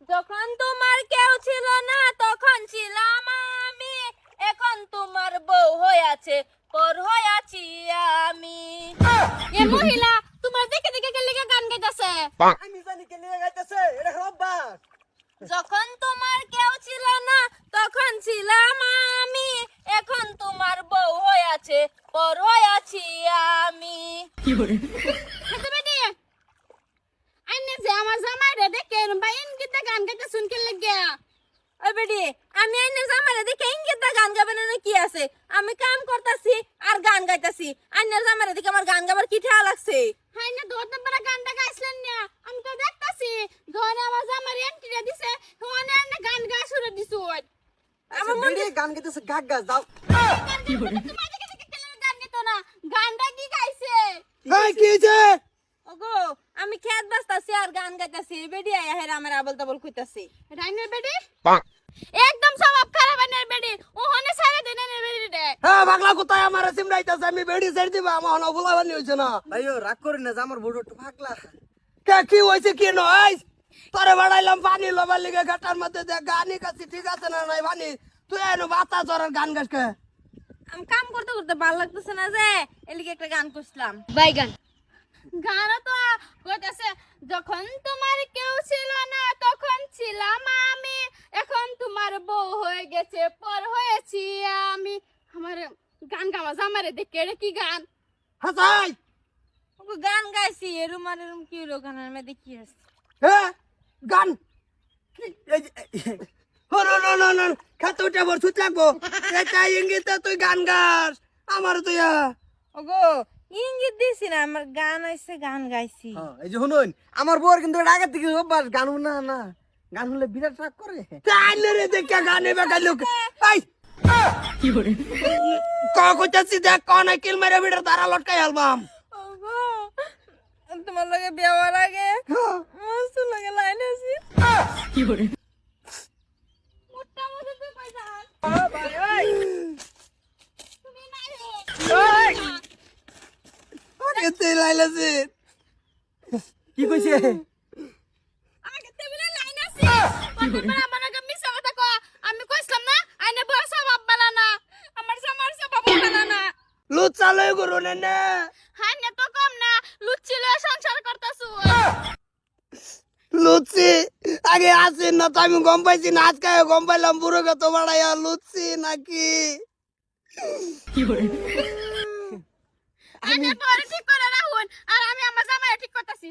যখন তোমার কেউ ছিল না তখন ছিলাম আমি, এখন তোমার বউ হইয়াছে পর হইয়াছি আমি। এ মহিলা তোমার দেখে দেখে কে লিগা গান গাইতাছে? আমি জানি কে নিয়ে গাইতেছে, এটা অভ্যাস। যখন তোমার কেউ ছিল না তখন ছিলাম আমি, এখন তোমার বউ হইয়াছে পর হইয়াছি আমি। হাতে বেটি আইনে যে আমার জামাইরে দেখে বা ইনগিতে গান গাইতে শুনকে লাগিয়া। ওই বেটি আমি আইনে জামাইরে দেখে ইনগিতে গান গাবেন না কি আছে? আমি কাম করতাছি আর গান গাইতাছি, আইনের জামাইরে দেখে আমার গান গাবার কি ঠেয়া লাগছে? হাই না দোত নাম্বার গানটা গাইছিলেন না, আমি তো দেখতাছি ধরে আমার জামাইরে এন্ট্রিটা দিছে, ওখানে আইনে গান গা শুরু দিছো। আমার মনে গান গাইতেছে, গাগ গাছ দাও। তোমার দেখে দেখে কেন গান গাইতো না? গানটা কি গাইছে? এই কি হইছে? ওগো আমি খেত বাস্তাছি আর গান গাইতাছি, বেডি আয়া হেরা আমার আবল তাবল কইতাছি। রাইনের বেডি একদম স্বভাব খারাপ, আইনের বেডি ওহনে সারা দেন আইনের বেডি রে। হ্যাঁ পাগলা কোথায় আমার সিমরাইতাছে, আমি বেড়ি ছেড়ে দিবা, আমার হন বলাবানি হইছে না। ভাইও রাগ করেন না, আমার বড় একটু পাগলা। কে কি হইছে কি নয়? তোরে বাড়াইলাম পানি লবার লিগে গাটার মধ্যে দে গানি কাছি, ঠিক আছে না নাই পানি? তুই এনো বাতা জরার গান গাছ কে? আমি কাম করতে করতে ভালো লাগতেছে না যে এলিগে একটা গান করছিলাম। বাইগান গানও তো কইতাছে, যখন তোমার কেউ ছিল না তখন ছিলাম আমি, এখন তোমার বউ হয়ে গেছে পর হয়েছি আমি। আমার গান গাওয়া জামারে দেখে এটা কি গান? হাসাই ওগো গান গাইছি এরম আর এরম কি হলো গানের মধ্যে কি আছে? হ্যাঁ গান খাতে উঠে বর সুত লাগবো, এটা ইঙ্গিতে তুই গান গাস আমার তুই। ওগো ইঙ্গিত দিছি না, আমার গান আইছে গান গাইছি। এই যে শুনুন, আমার বউর কিন্তু এটা আগের থেকে অভ্যাস, গান না না গান হলে বিরাট রাগ করে। তাইলে রে দেখে গানে বেকার লোক এই কি করে কইতাছি দেখ কোন কিল মেরে বিড়ার দ্বারা লটকাই আলবাম। ওগো তোমার লগে বিয়ে হওয়ার আগে মস্ত লগে লাইন আছি কি করে মোটা মোটা তুই পয়সা তুমি নাই এতে লাইলাছে কি কইছে? আগে তেমনে লাইন আছি মানে আমাকে মিছা কথা কও। আমি কইছিলাম না আইনে বয়স বাপ বানানা, আমার সামার বাপ বানানা। লুচা লই গরু নে হ্যাঁ না তো কম না, লুচ্ছিল সংসার করতাছু। লুচি আগে আসেন না তো আমি গম পাইছি না, আজকে গম পাইলাম বুড়ো কত বাড়াইয়া লুচি নাকি কি করে? আইনে তোরে ঠিক করে রাখুন আর আমি আমার জামাই ঠিক করতাছি।